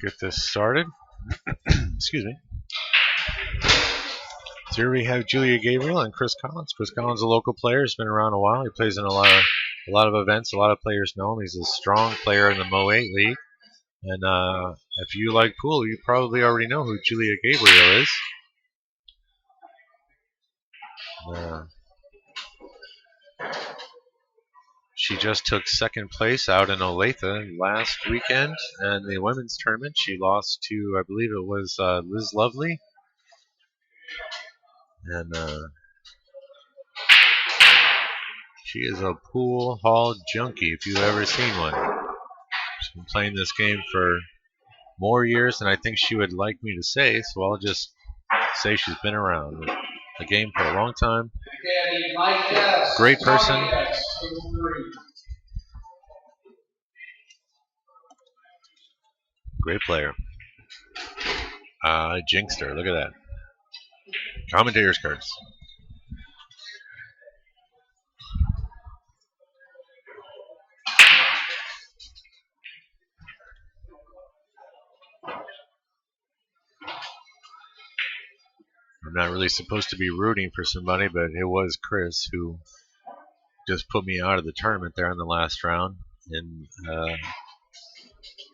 get this started. Excuse me. So here we have Julia Gabriel and Chris Collins. Chris Collins is a local player. He's been around a while. He plays in a lot of events. A lot of players know him. He's a strong player in the Mo8 League. And if you like pool, you probably already know who Julia Gabriel is. She just took second place out in Olathe last weekend in the women's tournament. She lost to, I believe it was Liz Lovely. And she is a pool hall junkie, if you've ever seen one. She's been playing this game for more years than I think she would like me to say, so I'll just say she's been around the game for a long time. Great person. Great player. Jinxed her. Look at that. Commentator's cards. I'm not really supposed to be rooting for somebody, but it was Chris who just put me out of the tournament there in the last round. And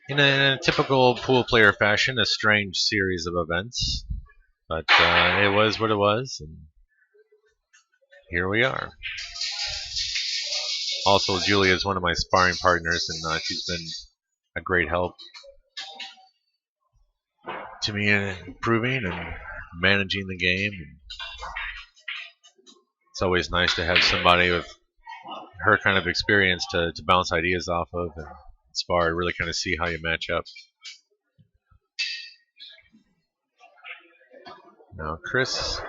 in a typical pool player fashion, a strange series of events. But it was what it was, and here we are. Also, Julia is one of my sparring partners, and she's been a great help to me in improving and managing the game. And it's always nice to have somebody with her kind of experience to bounce ideas off of and spar, really kind of see how you match up. Now, Chris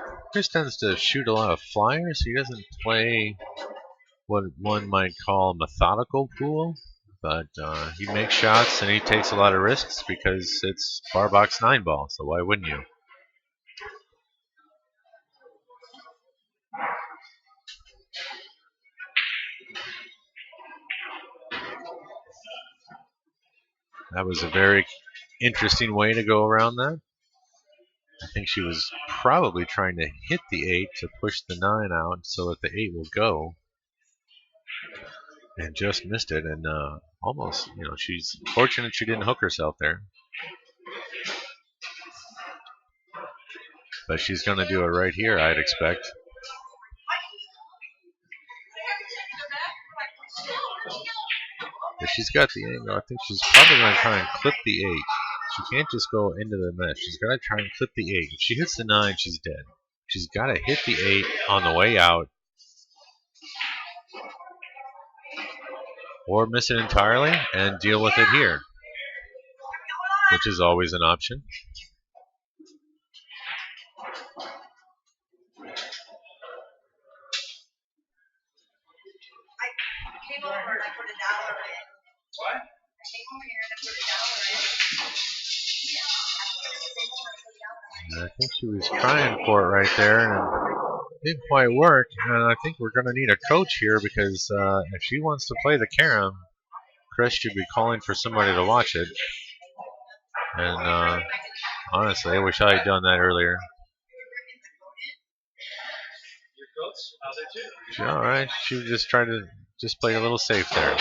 tends to shoot a lot of flyers. He doesn't play what one might call methodical pool, but he makes shots and he takes a lot of risks because it's bar box 9 ball, so why wouldn't you? That was a very interesting way to go around that. I think she was probably trying to hit the 8 to push the 9 out so that the 8 will go. And just missed it, and almost, she's fortunate she didn't hook herself there. But she's going to do it right here, I'd expect. But she's got the angle. I think she's probably going to try and clip the 8. She can't just go into the mesh. She's got to try and clip the 8. If she hits the 9, she's dead. She's got to hit the 8 on the way out, or miss it entirely and deal with it here, which is always an option. I think she was trying for it right there, and it didn't quite work. And I think we're going to need a coach here because if she wants to play the carom, Chris should be calling for somebody to watch it. And honestly, I wish I had done that earlier. All right, she was just trying to play a little safe there.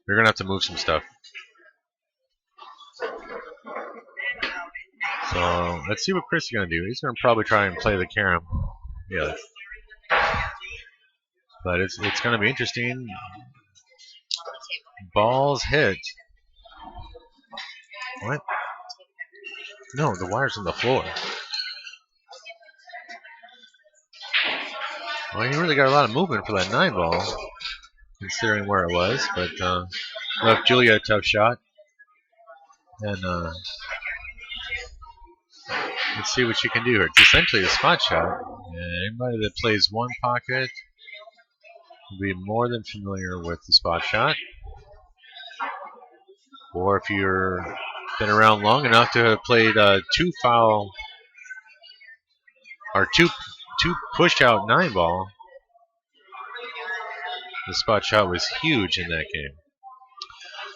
We're going to have to move some stuff. So let's see what Chris is going to do. He's going to probably try and play the carom. Yeah. But it's going to be interesting. Balls hit. What? No, the wire's on the floor. Well, he really got a lot of movement for that 9 ball, considering where it was. But left Julia a tough shot. And let's see what she can do here. It's essentially a spot shot. And anybody that plays one pocket be more than familiar with the spot shot. Or if you're been around long enough to have played two foul or two push out 9-ball, the spot shot was huge in that game.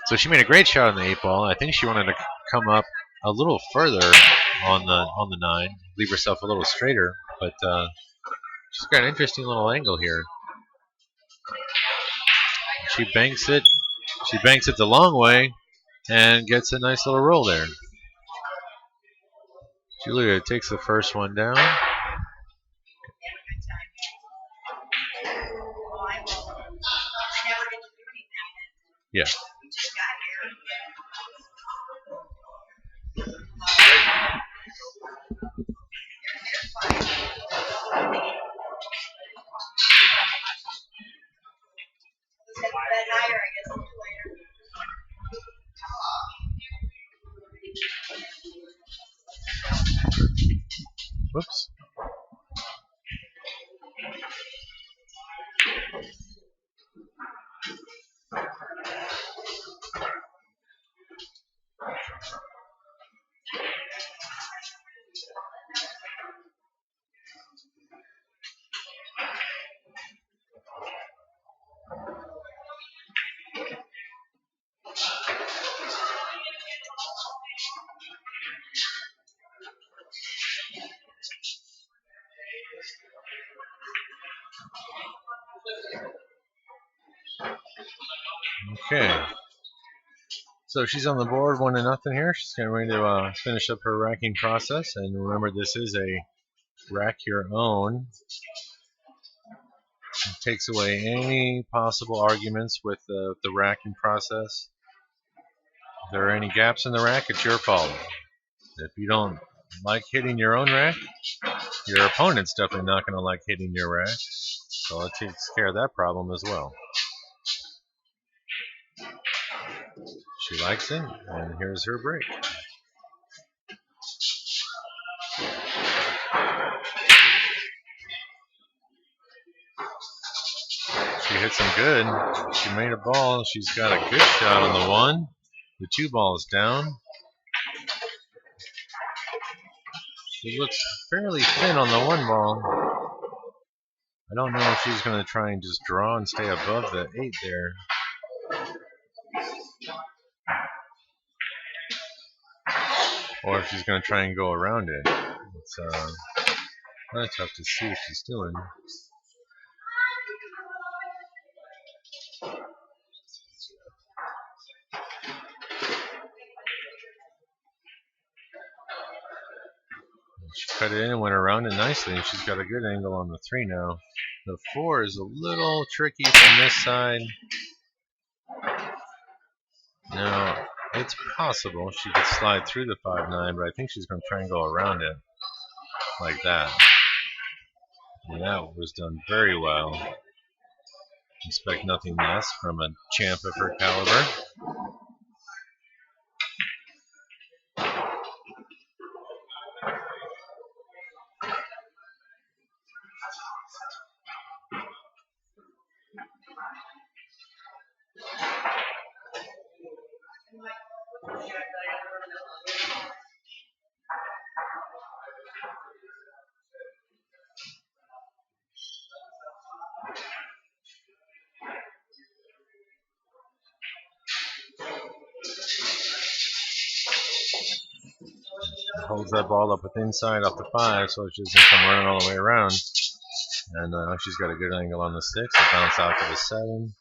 So she made a great shot on the 8-ball. I think she wanted to come up a little further on the 9, leave herself a little straighter, but she's got an interesting little angle here. She banks it. She banks it the long way and gets a nice little roll there. Julia takes the first one down. Yeah. Whoops. Okay. So she's on the board, 1-0 here. She's getting ready to finish up her racking process. And remember, this is a rack your own. It takes away any possible arguments with the racking process. If there are any gaps in the rack, it's your fault. If you don't like hitting your own rack, your opponent's definitely not going to like hitting your rack. So it takes care of that problem as well. She likes it, and here's her break. She hits them good. She made a ball. She's got a good shot on the 1. The 2 ball is down. She looks fairly thin on the 1 ball. I don't know if she's going to try and just draw and stay above the 8 there. Or if she's going to try and go around it. It's kind of tough to see what she's doing. She cut it in and went around it nicely, and she's got a good angle on the 3 now. The 4 is a little tricky from this side. Now, it's possible she could slide through the 5-9, but I think she's going to try and go around it like that. And that was done very well. Expect nothing less from a champ of her caliber. Holds that ball up with inside off the 5, so she doesn't come running all the way around. And she's got a good angle on the 6. It bounced out to the 7.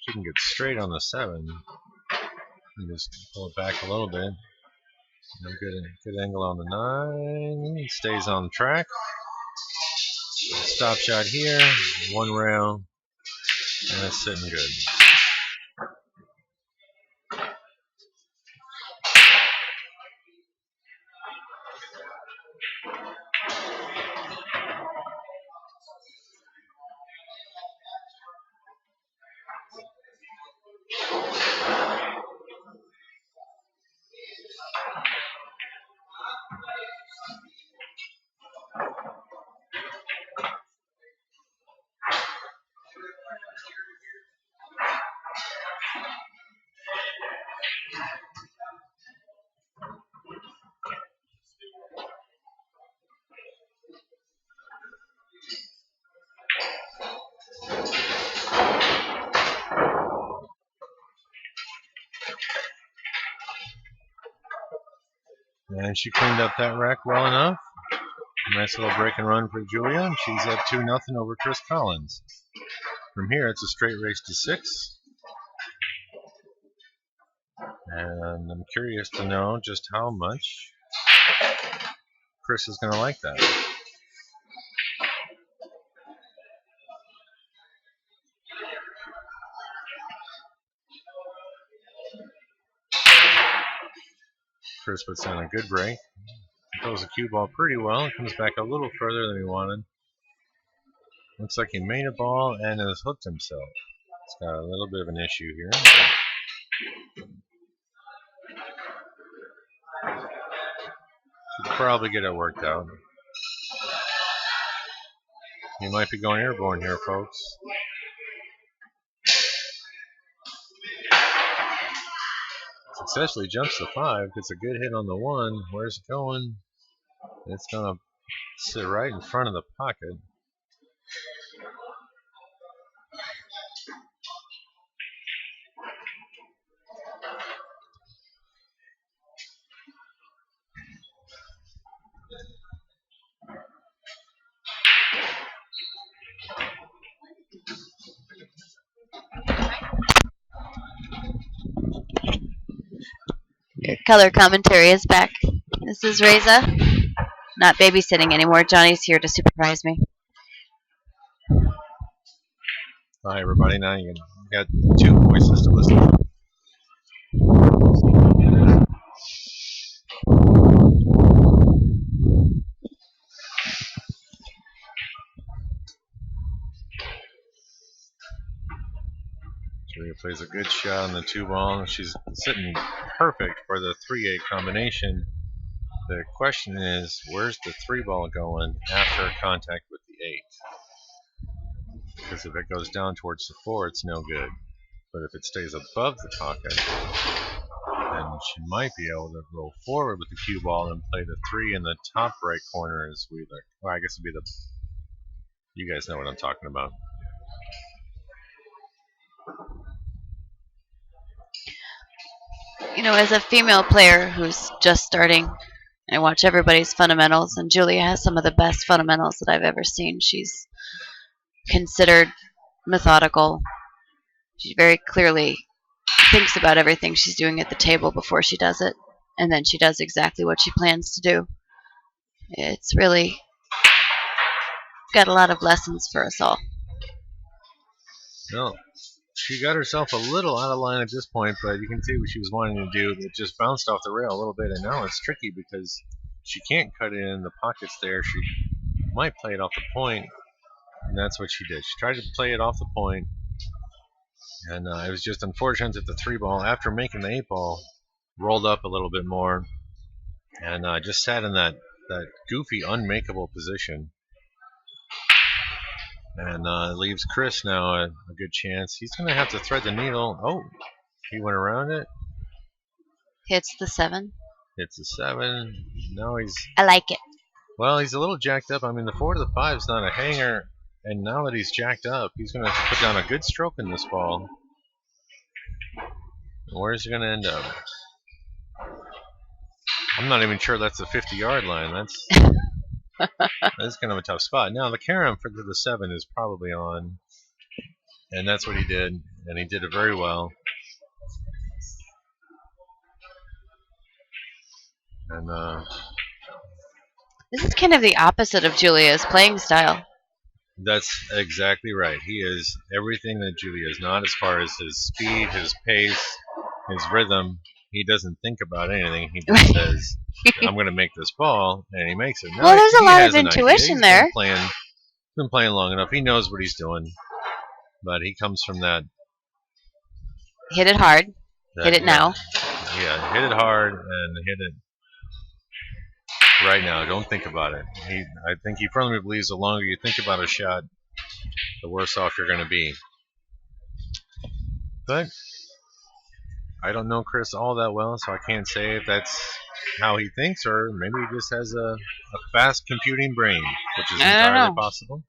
She can get straight on the 7. And just pull it back a little bit. Good angle on the 9. Stays on track. Stop shot here. 1 rail. And it's sitting good. And she cleaned up that rack well enough. Nice little break and run for Julia, and she's up 2-0 over Chris Collins. From here, it's a straight race to 6. And I'm curious to know just how much Chris is going to like that. Chris puts in a good break. Throws the cue ball pretty well. Comes back a little further than he wanted. Looks like he made a ball and has hooked himself. It's got a little bit of an issue here. Could probably get it worked out. He might be going airborne here, folks. Successfully jumps the 5, gets a good hit on the 1. Where's it going? It's going to sit right in front of the pocket. Your color commentary is back. This is Reza. Not babysitting anymore. Johnny's here to supervise me. Hi, everybody. Now you got 2 voices to listen to. Julia plays a good shot on the 2 ball. She's sitting perfect for the 3-8 combination. The question is, where's the 3 ball going after contact with the 8? Because if it goes down towards the 4, it's no good. But if it stays above the pocket, then she might be able to roll forward with the cue ball and play the 3 in the top right corner as Wheeler. Well, I guess it'd be the... You guys know what I'm talking about. You know, as a female player who's just starting, I watch everybody's fundamentals, and Julia has some of the best fundamentals that I've ever seen. She's considered, methodical. She very clearly thinks about everything she's doing at the table before she does it, and then she does exactly what she plans to do. It's really got a lot of lessons for us all. No. She got herself a little out of line at this point, but you can see what she was wanting to do. It just bounced off the rail a little bit, and now it's tricky because she can't cut it in the pockets there. She might play it off the point, and that's what she did. She tried to play it off the point, and it was just unfortunate that the 3 ball, after making the 8 ball, rolled up a little bit more, and just sat in that goofy, unmakeable position. And leaves Chris now a good chance. He's going to have to thread the needle. Oh, he went around it. Hits the 7. Hits the 7. Now he's... I like it. Well, he's a little jacked up. I mean, the 4 to the 5 is not a hanger. And now that he's jacked up, he's going to have to put down a good stroke in this ball. Where's he going to end up? I'm not even sure that's the 50-yard line. That's kind of a tough spot. Now, the carom for the 7 is probably on. And that's what he did. And he did it very well. And this is kind of the opposite of Julia's playing style. That's exactly right. He is everything that Julia is not, as far as his speed, his pace, his rhythm. He doesn't think about anything. He just says, I'm going to make this ball, and he makes it. Now, well, there's a lot of intuition there. He's been playing long enough. He knows what he's doing. But he comes from that. Hit it hard. Hit it now. Yeah, hit it hard and hit it right now. Don't think about it. I think he firmly believes the longer you think about a shot, the worse off you're going to be. But I don't know Chris all that well, so I can't say if that's how he thinks, or maybe he just has a fast computing brain, which is I don't entirely know. possible.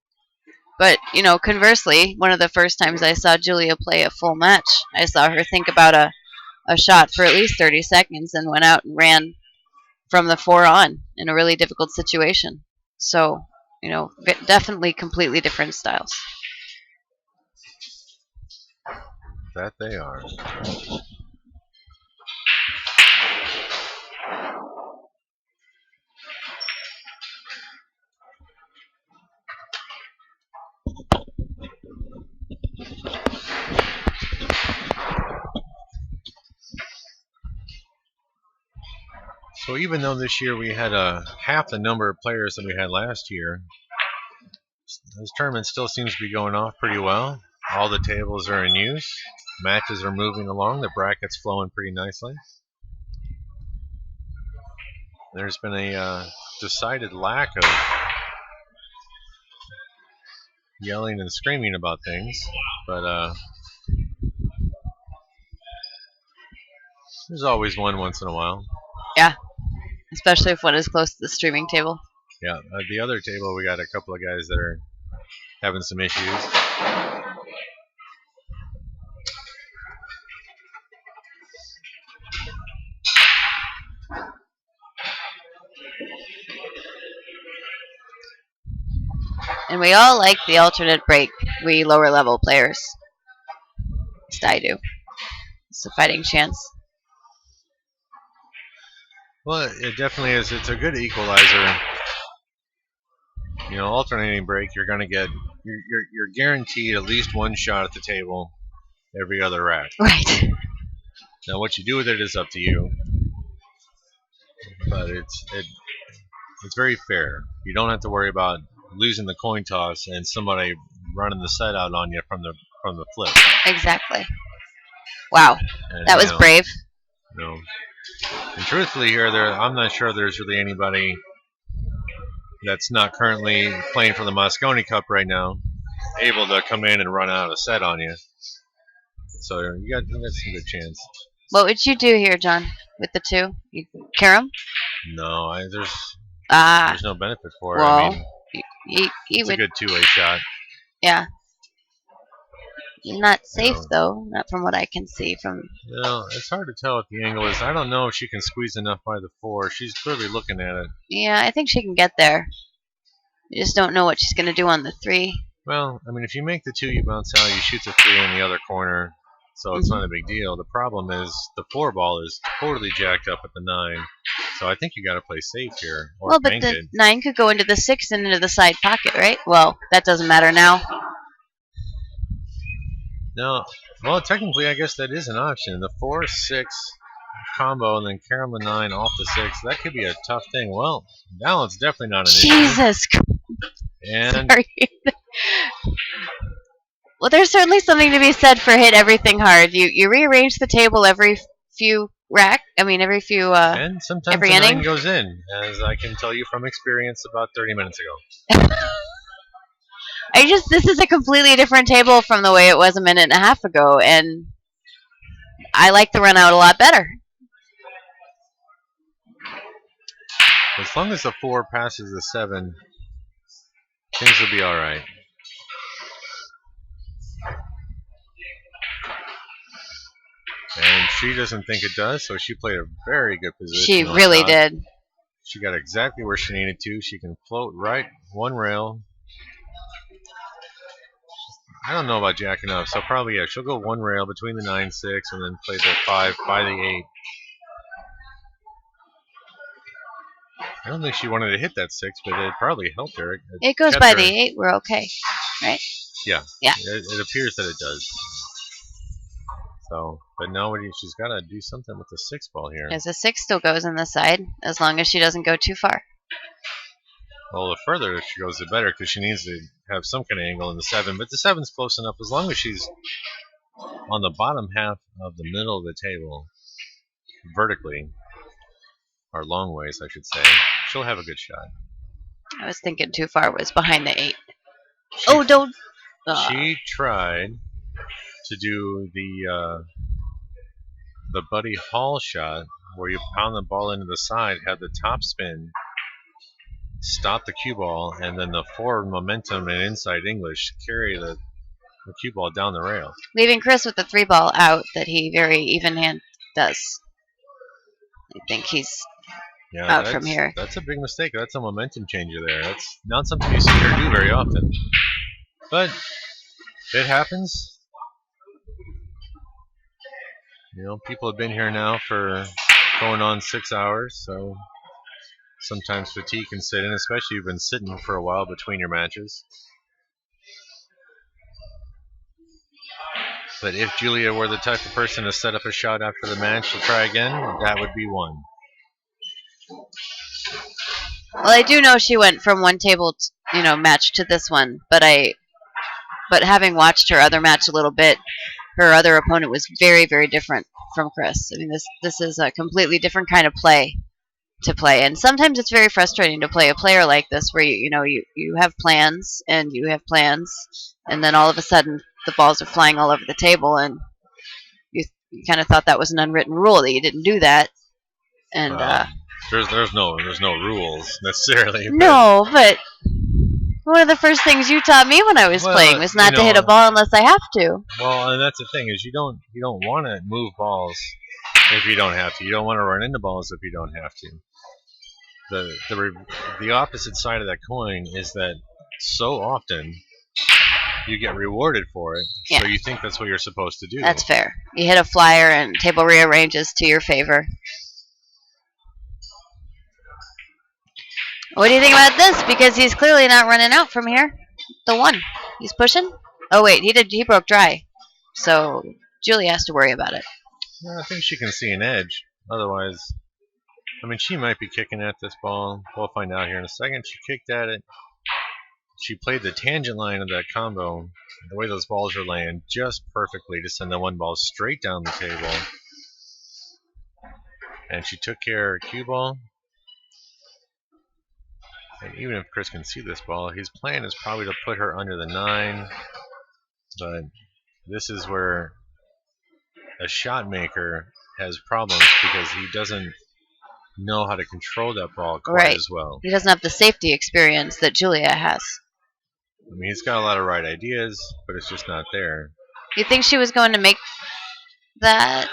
But, conversely, one of the first times I saw Julia play a full match, I saw her think about a shot for at least 30 seconds and went out and ran from the 4 on in a really difficult situation. So, definitely completely different styles. That they are. So even though this year we had half the number of players that we had last year, this tournament still seems to be going off pretty well. All the tables are in use. Matches are moving along. The bracket's flowing pretty nicely. There's been a decided lack of yelling and screaming about things, but there's always one once in a while. Yeah, especially if one is close to the streaming table. Yeah, the other table we got a couple of guys that are having some issues. And we all like the alternate break, we lower level players. At least I do. It's a fighting chance. Well, it definitely is. It's a good equalizer. Alternating break, you're going to get you're guaranteed at least one shot at the table every other rack. Right. Now, what you do with it is up to you, but it's very fair. You don't have to worry about losing the coin toss and somebody running the set out on you from the flip. Exactly. Wow, And, that was brave. And truthfully, here, I'm not sure there's really anybody that's not currently playing for the Mosconi Cup right now able to come in and run out a set on you. So you got some good chance. What would you do here, John, with the 2? You carry them? No, there's no benefit for it. Well, I mean, it's would, a good two-way shot. Yeah. Not safe, though, not from what I can see. It's hard to tell what the angle is. I don't know if she can squeeze enough by the 4. She's clearly looking at it. Yeah, I think she can get there. You just don't know what she's going to do on the 3. Well, I mean, if you make the 2, you bounce out, you shoot the 3 in the other corner, so it's not a big deal. The problem is the 4 ball is totally jacked up at the 9, so I think you got to play safe here. Well, but the 9 could go into the 6 and into the side pocket, right? Well, that doesn't matter now. No, well, technically, I guess that is an option. The 4-6 combo and then carry the 9 off the 6. That could be a tough thing. Well, now it's definitely not an issue. Jesus Christ. And sorry. Well, there's certainly something to be said for hit everything hard. You rearrange the table every few and sometimes every the 9 inning goes in, as I can tell you from experience about 30 minutes ago. this is a completely different table from the way it was a minute and a half ago, and I like the run out a lot better. As long as the 4 passes the 7, things will be all right. And she doesn't think it does, so she played a very good position. She really did. She got exactly where she needed to. She can float right one rail. I don't know about jacking up, so probably, she'll go one rail between the 9-6 and then play the 5 by the 8. I don't think she wanted to hit that 6, but it probably helped her. It goes by the 8, we're okay, right? Yeah. Yeah. It appears that it does. So, but now she's got to do something with the 6 ball here. Because the 6 still goes in the side, as long as she doesn't go too far. Well, the further she goes, the better, because she needs to have some kind of angle in the 7. But the 7's close enough. As long as she's on the bottom half of the middle of the table, vertically, or long ways, I should say, she'll have a good shot. I was thinking too far was behind the 8. She tried to do the the Buddy Hall shot, where you pound the ball into the side, have the top spin, stop the cue ball, and then the forward momentum and inside English carry the cue ball down the rail. Leaving Chris with the 3-ball out that he very even hand does. I think he's out from here. That's a big mistake. That's a momentum changer there. That's not something you see her do very often. But it happens. People have been here now for going on 6 hours, so sometimes fatigue can sit in, especially if you've been sitting for a while between your matches. But if Julia were the type of person to set up a shot after the match to try again, that would be one. Well, I do know she went from one table, match to this one, but having watched her other match a little bit, her other opponent was very, very different from Chris. I mean, this is a completely different kind of play to play, and sometimes it's very frustrating to play a player like this, where you have plans and and then all of a sudden the balls are flying all over the table, and you kind of thought that was an unwritten rule that you didn't do that, and there's no rules necessarily. No, but one of the first things you taught me when I was playing was not to hit a ball unless I have to. Well, and that's the thing, is you don't want to move balls if you don't have to. You don't want to run into balls if you don't have to. The opposite side of that coin is that so often you get rewarded for it, so you think that's what you're supposed to do. That's fair. You hit a flyer and table rearranges to your favor. What do you think about this? Because he's clearly not running out from here. The 1. He's pushing. Oh, wait. He broke dry. So Julie has to worry about it. I think she can see an edge. Otherwise, she might be kicking at this ball. We'll find out here in a second. She kicked at it. She played the tangent line of that combo, the way those balls are laying, just perfectly to send the 1 ball straight down the table. And she took care of her cue ball. And even if Chris can see this ball, his plan is probably to put her under the 9. But this is where a shot maker has problems, because he doesn't know how to control that ball quite as well. He doesn't have the safety experience that Julia has. He's got a lot of right ideas, but it's just not there. Do you think she was going to make that?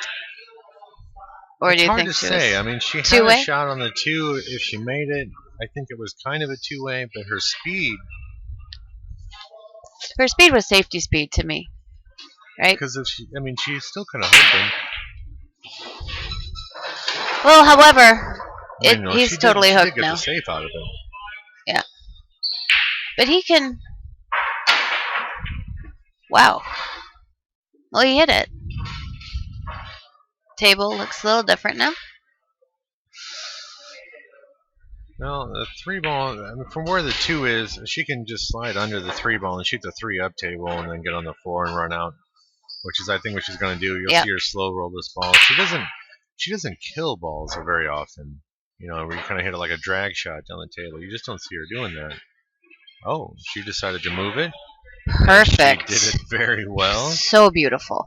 Or do you think it's hard to say. She had a shot on the 2 if she made it. I think it was kind of a 2-way, but her speed... Her speed was safety speed to me, right? Because she still could have hooked him. Well, however, he's totally hooked now. She did get the safe out of it. Yeah. But he can... Wow. Well, he hit it. Table looks a little different now. Well, the 3-ball, from where the 2 is, she can just slide under the 3-ball and shoot the 3 up table and then get on the 4 and run out, which is, I think, what she's going to do. You'll see her slow roll this ball. She doesn't kill balls very often, where you kind of hit it like a drag shot down the table. You just don't see her doing that. Oh, she decided to move it. Perfect. She did it very well. So beautiful.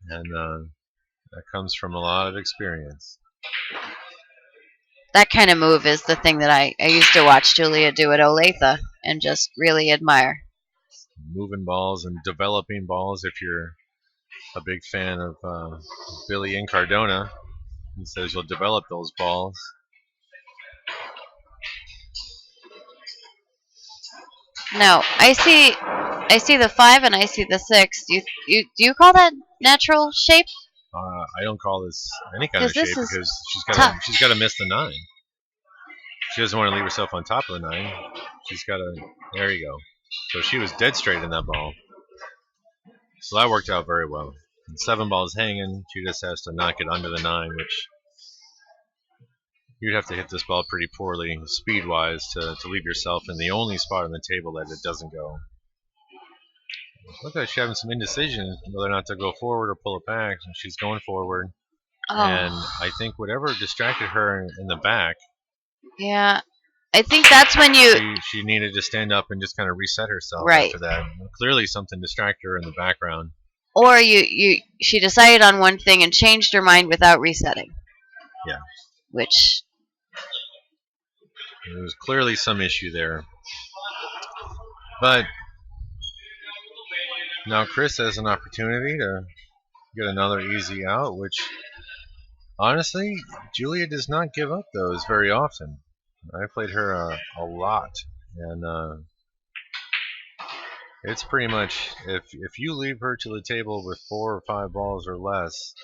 And that comes from a lot of experience. That kind of move is the thing that I used to watch Julia do at Olathe and just really admire. Moving balls and developing balls. If you're a big fan of Billy Incardona, he says you'll develop those balls. No, I see the 5 and I see the 6. Do you call that natural shape? I don't call this any kind of shape, because she's got to miss the 9. She doesn't want to leave herself on top of the 9. She's got to. There you go. So she was dead straight in that ball. So that worked out very well. And 7 balls hanging. She just has to knock it under the 9, which you'd have to hit this ball pretty poorly speed-wise to leave yourself in the only spot on the table that it doesn't go. Look like she's having some indecision whether or not to go forward or pull it back. And she's going forward. Oh. And I think whatever distracted her in the back. Yeah. I think that's when she needed to stand up and just kind of reset herself after that. Clearly something distracted her in the background. or she decided on one thing and changed her mind without resetting. Yeah. Which there was clearly some issue there. But now Chris has an opportunity to get another easy out, which honestly, Julia does not give up those very often. I played her a lot, and it's pretty much if you leave her to the table with 4 or 5 balls or less,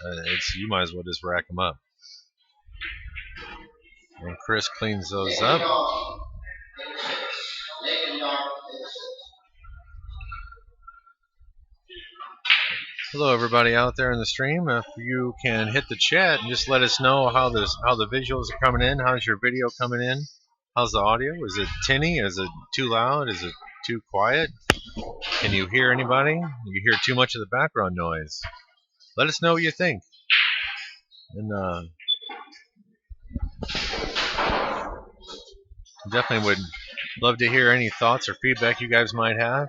you might as well just rack them up. And Chris cleans those up. Hello, everybody out there in the stream. If you can hit the chat and just let us know how the visuals are coming in. How's your video coming in? How's the audio? Is it tinny? Is it too loud? Is it too quiet? Can you hear anybody? You hear too much of the background noise? Let us know what you think. And definitely would love to hear any thoughts or feedback you guys might have.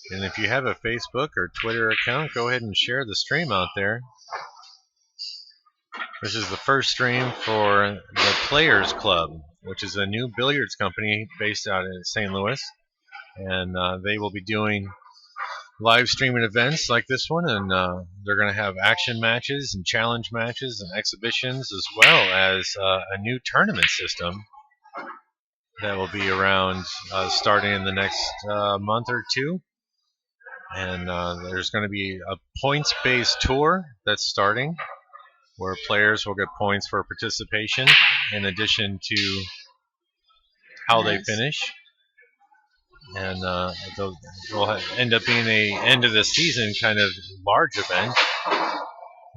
And if you have a Facebook or Twitter account, go ahead and share the stream out there. This is the first stream for the Players Club, which is a new billiards company based out in St. Louis. And they will be doing live streaming events like this one, and they're going to have action matches and challenge matches and exhibitions, as well as a new tournament system that will be around starting in the next month or two. And there's going to be a points-based tour that's starting, where players will get points for participation in addition to how they finish. And will end up being a end of the season kind of large event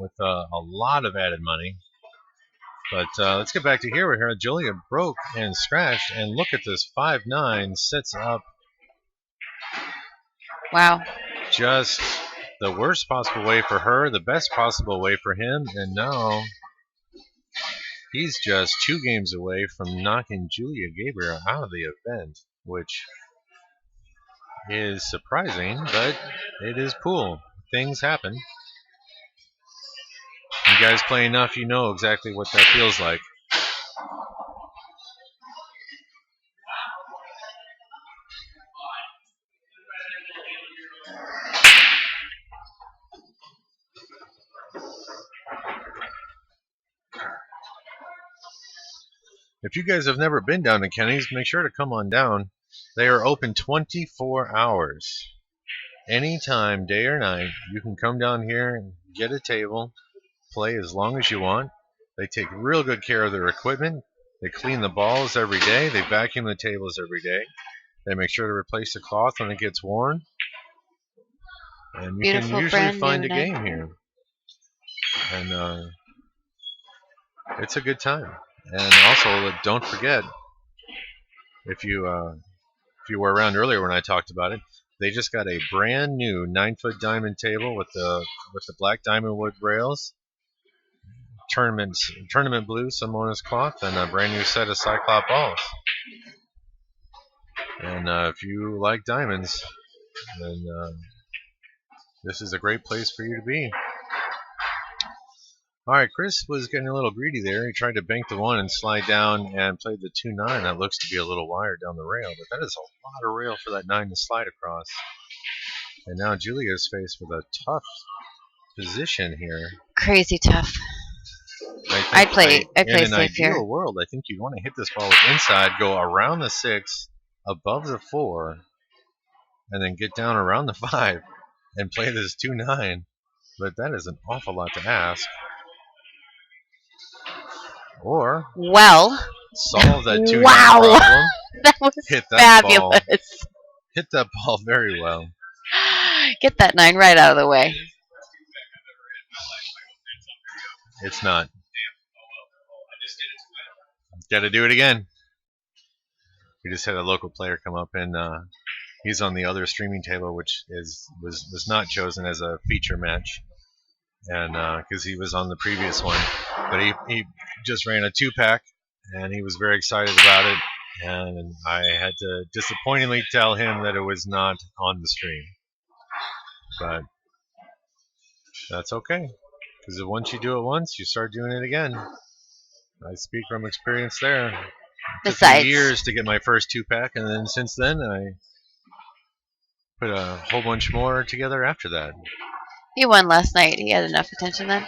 with a lot of added money. But let's get back to here. We're here. Julia broke and scratched, and look at this 5-9 sets up. Wow. Just the worst possible way for her, the best possible way for him, and now he's just 2 games away from knocking Julia Gabriel out of the event, which is surprising, but it is pool. Things happen. You guys play enough, you know exactly what that feels like. If you guys have never been down to Kenny's, make sure to come on down. They are open 24 hours. Anytime, day or night, you can come down here and get a table, play as long as you want. They take real good care of their equipment. They clean the balls every day. They vacuum the tables every day. They make sure to replace the cloth when it gets worn. And you can usually find a game here. And it's a good time. And also, don't forget, if you were around earlier when I talked about it, they just got a brand new 9-foot diamond table with the black diamond wood rails, tournament blue Simona's cloth, and a brand new set of Cyclop balls. And if you like diamonds, then this is a great place for you to be. All right, Chris was getting a little greedy there. He tried to bank the 1 and slide down and played the 2-9. That looks to be a little wire down the rail, but that is a lot of rail for that 9 to slide across. And now Julia is faced with a tough position here. Crazy tough. I'd play safe here. In an ideal world, I think you'd want to hit this ball with inside, go around the 6, above the 4, and then get down around the 5 and play this 2-9. But that is an awful lot to ask. Or solve that 2-9 problem. That was hit that fabulous. Ball. Hit that ball very well. Get that 9 right out of the way. It's not. Got to do it again. We just had a local player come up, and he's on the other streaming table, which was not chosen as a feature match, and because he was on the previous one, but he just ran a 2-pack and he was very excited about it. And I had to disappointingly tell him that it was not on the stream. But that's okay, because once you do it once, you start doing it again. I speak from experience there. It took me years to get my first 2-pack, and then since then I put a whole bunch more together after that. He won last night. He had enough attention then.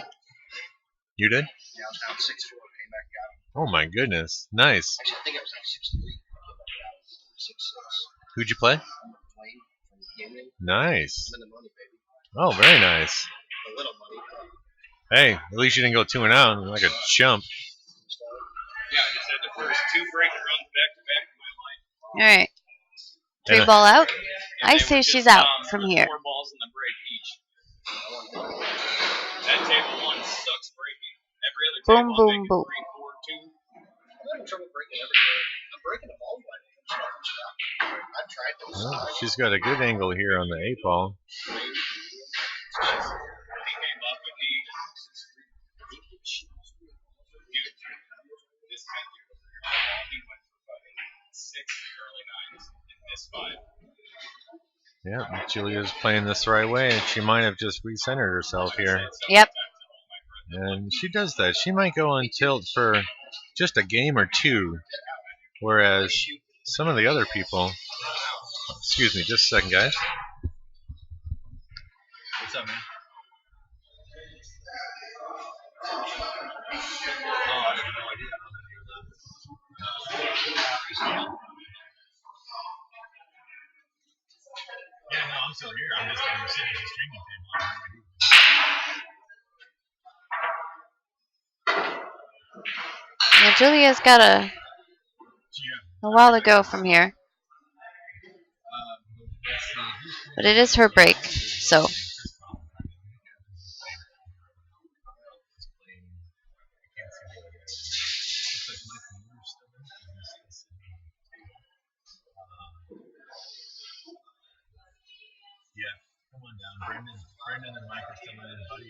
You did? Yeah, I was down 6-4. Came back and got him. Oh my goodness! Nice. Actually, I think I was down 6-3. 6-6. Who'd you play? Nice. I'm in the money, baby. Oh, very nice. A little money. Hey, at least you didn't go 2-0 like a chump. Yeah, I just had the first 2 breaking runs back to back in my life. All right. 3 ball out. I say she's out from here. 4 balls in the break each. That table 1 sucks breaking. Every other boom, table boom, boom. 3, 4, 2. I'm having trouble breaking everywhere. I'm breaking them all by I've tried them. Well, she's got a good angle here on the 8 ball. Yeah, Julia's playing this the right way, and she might have just recentered herself here. Yep. And she does that. She might go on tilt for just a game or 2, whereas some of the other people... Excuse me, just a second, guys. What's up, man? Oh, I have no idea. Yeah, no, I'm still here. I'm just sitting at the streaming table. Yeah, Julia's got a while to go from here. But it is her break, so. Yeah, come on down. Brandon and Mike are still in. Buddy,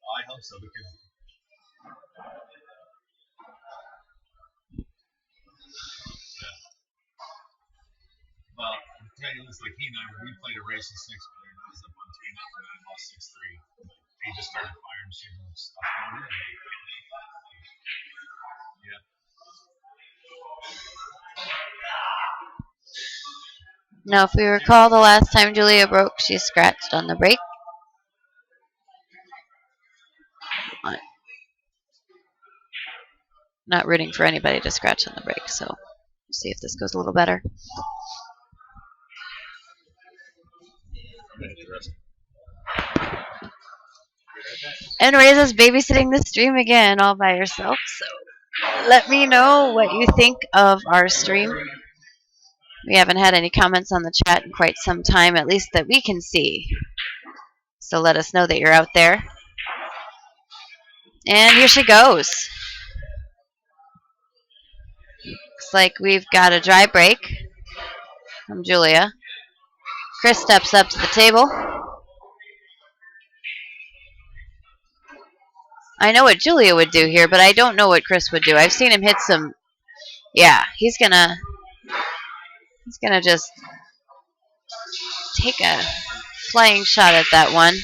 I hope so, because well, I'll tell you this, like he and I, we played a race in 6 player, and I was up on 2-0, and I lost 6-3. He just started firing shit and stuff going in. Yeah. Now, if we recall the last time Julia broke, she scratched on the break. Not rooting for anybody to scratch on the break, so we'll see if this goes a little better. And Reza's babysitting the stream again all by herself, so let me know what you think of our stream. We haven't had any comments on the chat in quite some time, at least that we can see. So let us know that you're out there. And here she goes. Looks like we've got a dry break from Julia. Chris steps up to the table. I know what Julia would do here, but I don't know what Chris would do. I've seen him hit some... Yeah, he's gonna just take a flying shot at that one.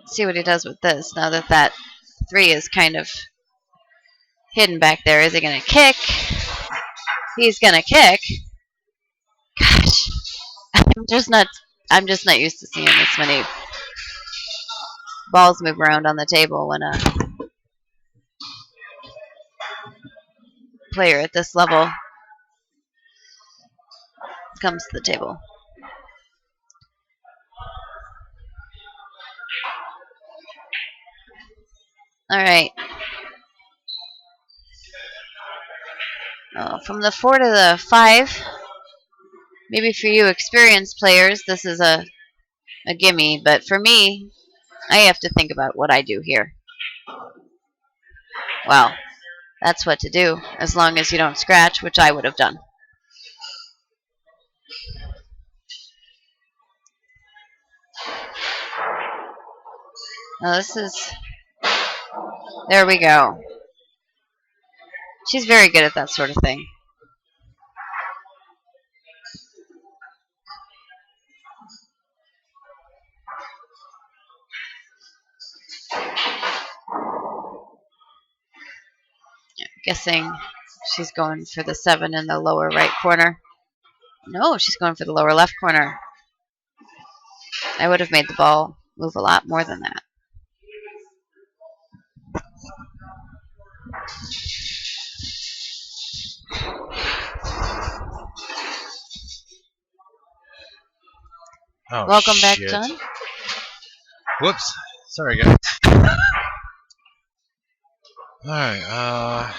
See what he does with this now that that 3 is kind of hidden back there. Is he going to kick? He's going to kick. Gosh, I'm just not used to seeing this many balls move around on the table when a player at this level comes to the table. All right. From the 4 to the 5. Maybe for you experienced players, this is a gimme. But for me, I have to think about what I do here. Well, that's what to do, as long as you don't scratch, which I would have done. Now this is. There we go. She's very good at that sort of thing. Guessing she's going for the 7 in the lower right corner. No, she's going for the lower left corner. I would have made the ball move a lot more than that. Oh, Welcome shit. back, John. Whoops. Sorry, guys. Alright,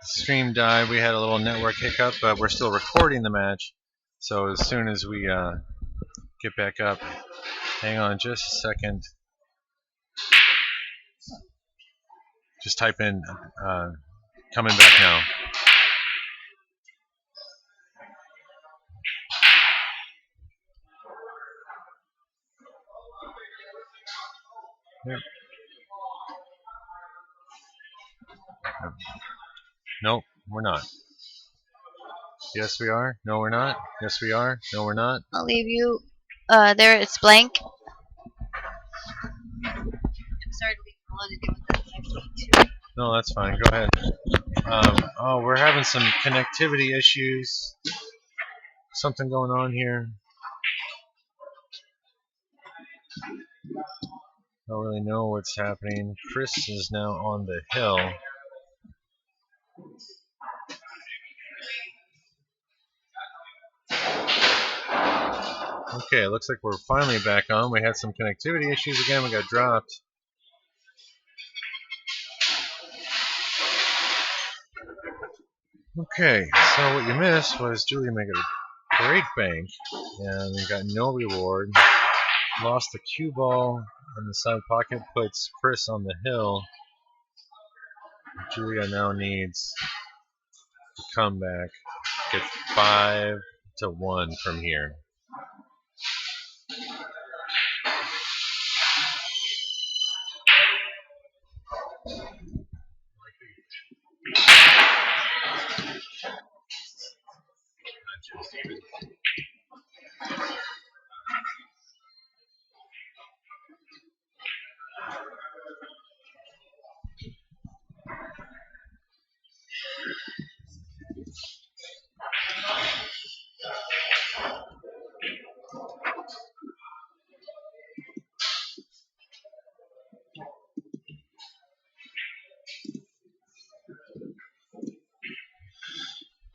stream died. We had a little network hiccup, but we're still recording the match. So as soon as we get back up, hang on just a second. Just type in coming back now. Yep. Nope, we're not. Yes, we are. No, we're not. Yes, we are. No, we're not. I'll leave you there. It's blank. I'm sorry to leave you alone to deal with that. No, that's fine. Go ahead. Oh, we're having some connectivity issues. Something going on here. Don't really know what's happening. Chris is now on the hill. Okay, it looks like we're finally back on. We had some connectivity issues again. We got dropped. Okay, so what you missed was Julia made a great bank and got no reward. Lost the cue ball in the side pocket, puts Chris on the hill. Julia now needs to come back, get 5-1 from here.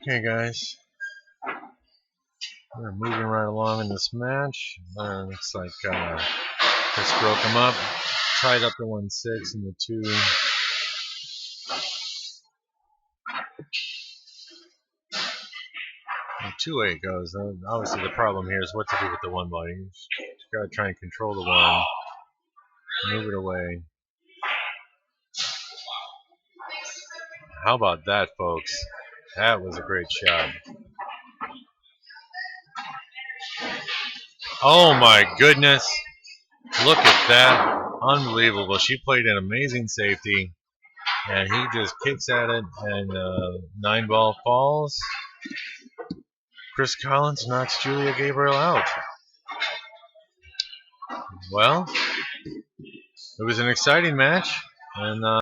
Okay, guys, we're moving right along in this match. Looks like Chris broke him up, tied up the 1-6 and the 2. And 2-8 goes. Obviously, the problem here is what to do with the 1 ball. You got to try and control the 1, move it away. How about that, folks? That was a great shot. Oh my goodness. Look at that. Unbelievable. She played an amazing safety. And he just kicks at it. And 9 ball falls. Chris Collins knocks Julia Gabriel out. Well, it was an exciting match. And